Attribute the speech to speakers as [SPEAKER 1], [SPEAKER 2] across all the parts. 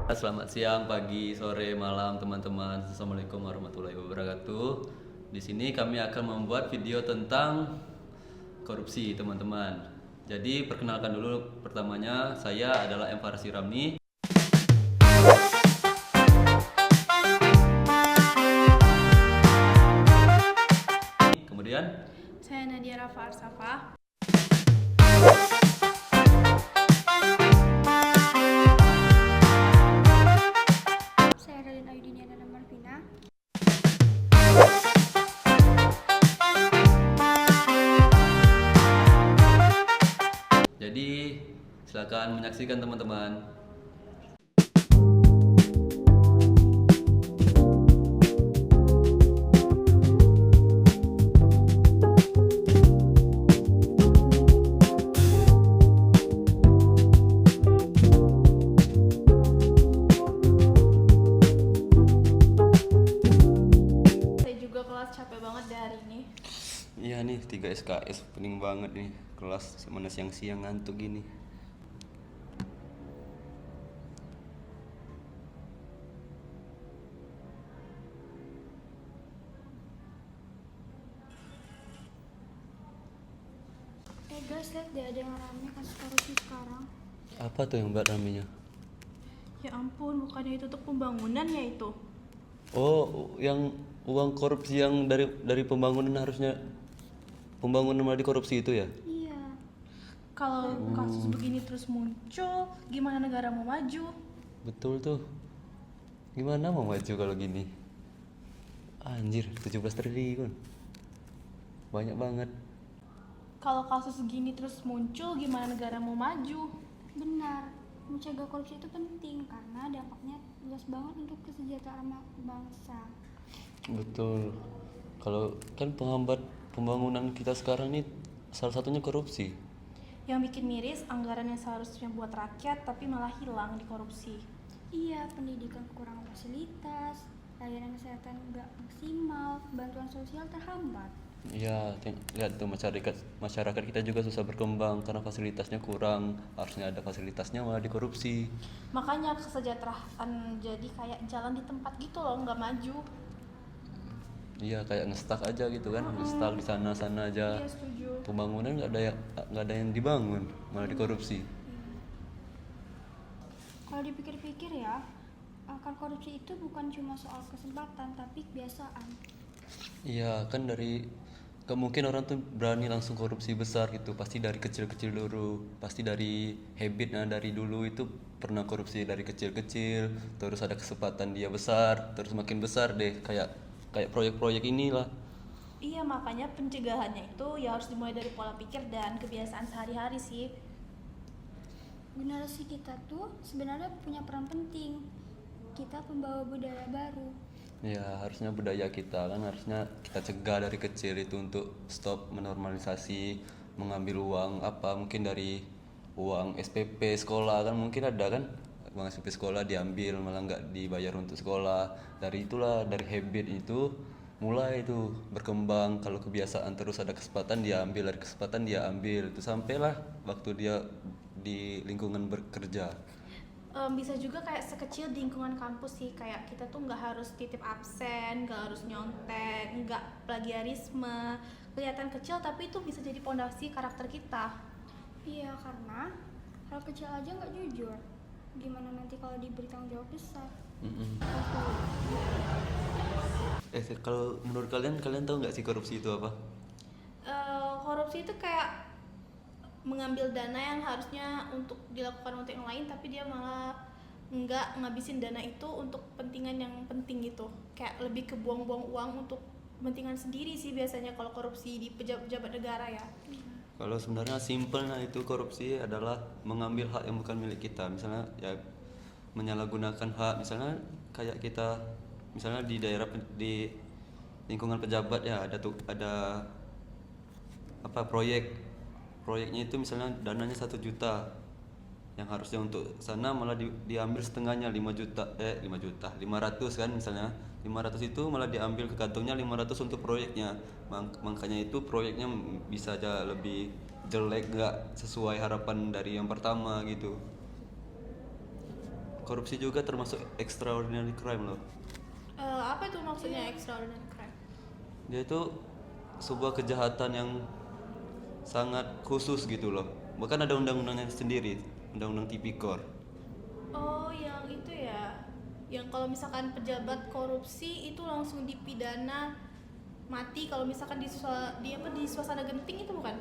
[SPEAKER 1] Selamat siang, pagi, sore, malam teman-teman. Assalamualaikum warahmatullahi wabarakatuh. Di sini kami akan membuat video tentang korupsi, teman-teman. Jadi perkenalkan dulu, pertamanya saya adalah M. Farsi Ramni. Kemudian
[SPEAKER 2] Saya Nadia Rafa Arsafa.
[SPEAKER 3] Saya Radin Ayudinia dan Marvina.
[SPEAKER 1] jadi silakan menyaksikan teman-teman.
[SPEAKER 2] Saya juga kelas capek banget deh hari ini.
[SPEAKER 1] Iya nih, 3 SKS pening banget nih. Kelas mana siang-siang ngantuk gini.
[SPEAKER 3] Guys, lihat deh ada yang rame kasus korupsi sekarang.
[SPEAKER 1] Apa tuh yang buat ramenya?
[SPEAKER 2] Ya ampun, bukannya itu untuk pembangunan ya itu?
[SPEAKER 1] Oh, yang uang korupsi yang dari pembangunan harusnya pembangunan malah dikorupsi itu ya?
[SPEAKER 3] Iya,
[SPEAKER 2] Kalau kasus begini terus muncul, gimana negara mau maju?
[SPEAKER 1] Betul tuh. Gimana mau maju kalau gini? Anjir, 17 triliun. Banyak banget.
[SPEAKER 2] Kalau kasus begini terus muncul, gimana negara mau maju?
[SPEAKER 3] benar. Mencegah korupsi itu penting karena dampaknya luas banget untuk kesejahteraan bangsa.
[SPEAKER 1] Betul. Kalau kan penghambat pembangunan kita sekarang ini salah satunya korupsi.
[SPEAKER 2] Yang bikin miris, anggaran yang seharusnya buat rakyat tapi malah hilang di korupsi.
[SPEAKER 3] Iya, pendidikan kurang fasilitas, layanan kesehatan nggak maksimal, bantuan sosial terhambat.
[SPEAKER 1] Ya, lihat tuh masyarakat kita juga susah berkembang karena fasilitasnya kurang. Harusnya ada fasilitasnya malah dikorupsi.
[SPEAKER 2] Makanya kesejahteraan jadi kayak jalan di tempat gitu loh, nggak maju.
[SPEAKER 1] Iya, kayak ngestak aja gitu kan, ngestak di sana-sana aja.
[SPEAKER 2] Iya, setuju.
[SPEAKER 1] Pembangunan nggak ada yang dibangun, malah dikorupsi.
[SPEAKER 3] Kalau dipikir-pikir ya, akar korupsi itu bukan cuma soal kesempatan tapi kebiasaan.
[SPEAKER 1] Iya, kan gak mungkin orang tuh berani langsung korupsi besar gitu. Pasti dari kecil-kecil dulu, pasti dari habitnya dari dulu itu pernah korupsi dari kecil-kecil. Terus ada kesempatan dia besar, terus makin besar deh kayak proyek-proyek inilah.
[SPEAKER 2] Iya, makanya pencegahannya itu ya harus dimulai dari pola pikir dan kebiasaan sehari-hari sih.
[SPEAKER 3] Generasi kita tuh sebenarnya punya peran penting. Kita pembawa budaya baru.
[SPEAKER 1] Ya, harusnya budaya kita kan harusnya kita cegah dari kecil itu untuk stop menormalisasi mengambil uang apa mungkin dari uang SPP sekolah kan mungkin ada kan uang SPP sekolah diambil malah nggak dibayar untuk sekolah. Dari itulah dari habit itu mulai itu berkembang. Kalau kebiasaan terus ada kesempatan dia ambil, dari kesempatan dia ambil itu sampailah waktu dia di lingkungan bekerja.
[SPEAKER 2] Bisa juga kayak sekecil di lingkungan kampus sih, kayak kita tuh nggak harus titip absen, nggak harus nyontek, nggak plagiarisme. Kelihatan kecil tapi itu bisa jadi pondasi karakter kita.
[SPEAKER 3] Iya, karena hal kecil aja nggak jujur. Gimana nanti kalau diberi tanggung jawab besar?
[SPEAKER 1] Mm-mm. Kalau menurut kalian tahu nggak sih korupsi itu apa?
[SPEAKER 2] Korupsi itu kayak mengambil dana yang harusnya untuk dilakukan untuk yang lain tapi dia malah nggak ngabisin dana itu untuk kepentingan yang penting gitu, kayak lebih ke buang-buang uang untuk kepentingan sendiri sih biasanya kalau korupsi di pejabat negara ya.
[SPEAKER 1] Kalau sebenarnya simpelnya itu korupsi adalah mengambil hak yang bukan milik kita. Misalnya ya menyalahgunakan hak. Misalnya kayak kita misalnya di di lingkungan pejabat ya ada apa proyeknya itu misalnya dananya 1 juta yang harusnya untuk sana malah diambil setengahnya 5 juta 500 kan misalnya 500 itu malah diambil ke kantongnya 500 untuk proyeknya. Makanya itu proyeknya bisa aja lebih jelek, nggak sesuai harapan dari yang pertama gitu. korupsi juga termasuk extraordinary crime loh.
[SPEAKER 2] Apa itu maksudnya extraordinary crime?
[SPEAKER 1] Dia itu sebuah kejahatan yang sangat khusus gitu loh. Bahkan ada undang-undangnya sendiri, undang-undang Tipikor.
[SPEAKER 2] Oh, yang itu ya. Yang kalau misalkan pejabat korupsi itu langsung dipidana mati kalau misalkan di suasana genting itu bukan?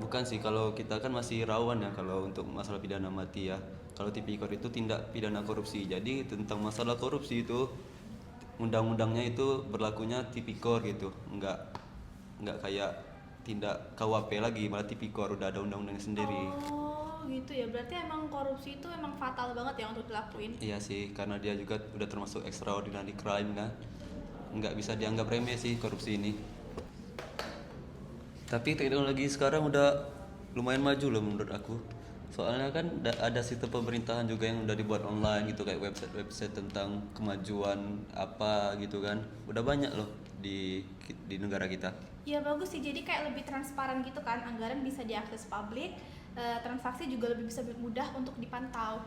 [SPEAKER 1] Bukan sih, kalau kita kan masih rawan ya kalau untuk masalah pidana mati ya. Kalau Tipikor itu tindak pidana korupsi. Jadi tentang masalah korupsi itu undang-undangnya itu berlakunya Tipikor gitu. Enggak kayak tindak KUHP lagi, malah Tipikor udah ada undang-undangnya sendiri.
[SPEAKER 2] Oh, gitu ya. Berarti emang korupsi itu emang fatal banget ya untuk dilakuin.
[SPEAKER 1] Iya sih, karena dia juga udah termasuk extraordinary crime kan. Nggak bisa dianggap remeh sih korupsi ini. Tapi teknologi sekarang udah lumayan maju loh menurut aku. Soalnya kan ada sistem pemerintahan juga yang udah dibuat online gitu, kayak website tentang kemajuan apa gitu kan. Udah banyak loh di negara kita.
[SPEAKER 2] Ya bagus sih, jadi kayak lebih transparan gitu kan, anggaran bisa diakses publik, transaksi juga lebih bisa mudah untuk dipantau.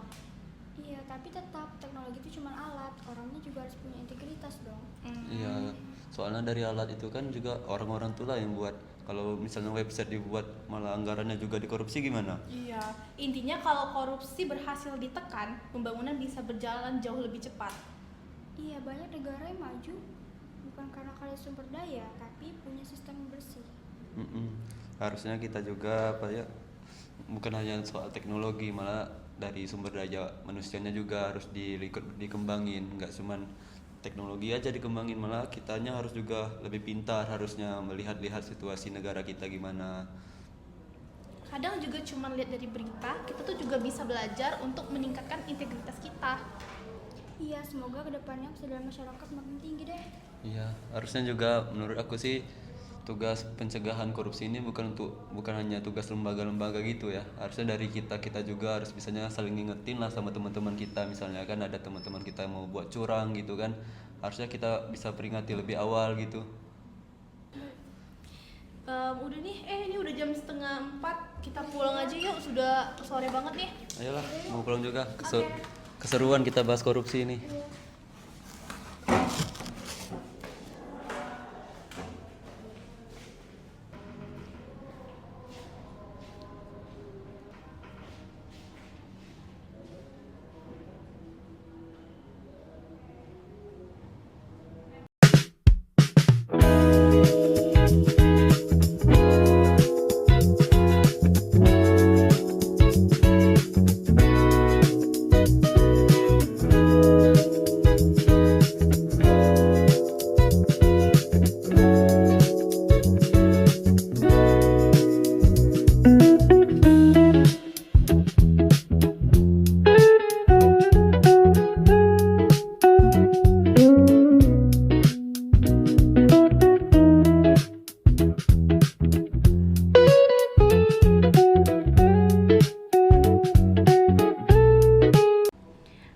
[SPEAKER 3] Iya, tapi tetap teknologi itu cuma alat, orangnya juga harus punya integritas dong.
[SPEAKER 1] Iya, soalnya dari alat itu kan juga orang-orang tuh lah yang buat. Kalau misalnya website dibuat malah anggarannya juga dikorupsi gimana?
[SPEAKER 2] Iya, intinya kalau korupsi berhasil ditekan, pembangunan bisa berjalan jauh lebih cepat.
[SPEAKER 3] Iya, banyak negara yang maju bukan karena kaya sumber daya, tapi punya sistem yang bersih.
[SPEAKER 1] Harusnya kita juga apa ya, bukan hanya soal teknologi, malah dari sumber daya manusianya juga harus dikembangin. Nggak cuman teknologi aja dikembangin, malah kitanya harus juga lebih pintar, harusnya melihat-lihat situasi negara kita gimana.
[SPEAKER 2] Kadang juga cuma lihat dari berita, kita tuh juga bisa belajar untuk meningkatkan integritas kita.
[SPEAKER 3] Iya, semoga kedepannya kesadaran masyarakat makin tinggi deh.
[SPEAKER 1] Iya, harusnya juga menurut aku sih tugas pencegahan korupsi ini bukan hanya tugas lembaga-lembaga gitu ya. Harusnya dari kita juga harus bisanya saling ngingetin lah sama teman-teman kita. Misalnya kan ada teman-teman kita yang mau buat curang gitu kan. Harusnya kita bisa peringati lebih awal gitu.
[SPEAKER 2] Udah nih, ini udah jam 3:30, kita pulang aja yuk, sudah sore banget nih.
[SPEAKER 1] Ayolah, mau pulang juga.
[SPEAKER 2] Oke.
[SPEAKER 1] Keseruan kita bahas korupsi ini.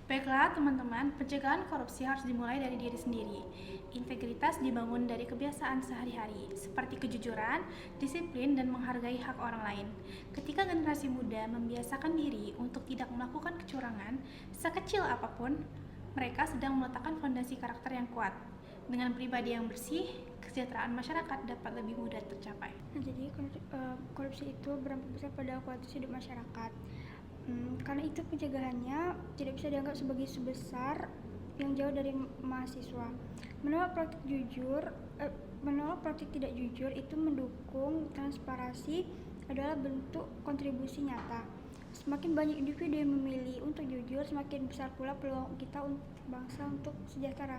[SPEAKER 2] Baiklah teman-teman, pencegahan korupsi harus dimulai dari diri sendiri. Integritas dibangun dari kebiasaan sehari-hari, seperti kejujuran, disiplin, dan menghargai hak orang lain. Ketika generasi muda membiasakan diri untuk tidak melakukan kecurangan, sekecil apapun, mereka sedang meletakkan fondasi karakter yang kuat. Dengan pribadi yang bersih, kesejahteraan masyarakat dapat lebih mudah tercapai.
[SPEAKER 3] Nah, jadi korupsi itu berdampak besar pada kualitas hidup masyarakat. Karena itu pencegahannya tidak bisa dianggap sebagai sebesar yang jauh dari mahasiswa. Menolak praktik tidak jujur itu mendukung transparansi adalah bentuk kontribusi nyata. Semakin banyak individu yang memilih untuk jujur, semakin besar pula peluang kita untuk bangsa untuk sejahtera.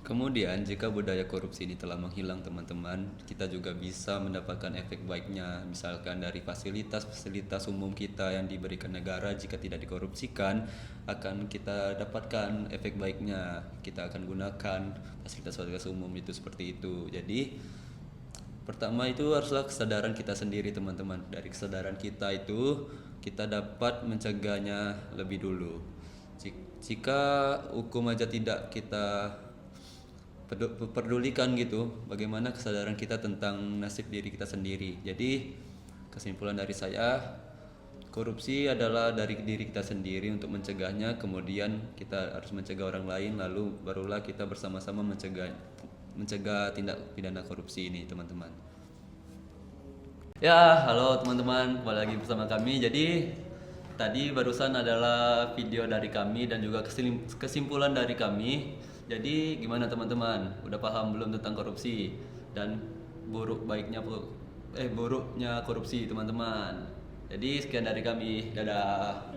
[SPEAKER 1] Kemudian, jika budaya korupsi ini telah menghilang teman-teman, kita juga bisa mendapatkan efek baiknya, misalkan dari fasilitas umum kita yang diberikan negara jika tidak dikorupsikan, akan kita dapatkan efek baiknya. Kita akan gunakan fasilitas umum itu seperti itu. Jadi, pertama itu haruslah kesadaran kita sendiri teman-teman. Dari kesadaran kita itu, kita dapat mencegahnya lebih dulu. Jika hukum aja tidak kita pedulikan gitu, bagaimana kesadaran kita tentang nasib diri kita sendiri. Jadi kesimpulan dari saya, Korupsi adalah dari diri kita sendiri untuk mencegahnya, kemudian kita harus mencegah orang lain, lalu barulah kita bersama-sama mencegah tindak pidana korupsi ini, teman-teman. Ya, halo teman-teman, kembali lagi bersama kami. Jadi tadi barusan adalah video dari kami dan juga kesimpulan dari kami. Jadi gimana teman-teman? Udah paham belum tentang korupsi dan buruknya korupsi, teman-teman? Jadi sekian dari kami. Dadah.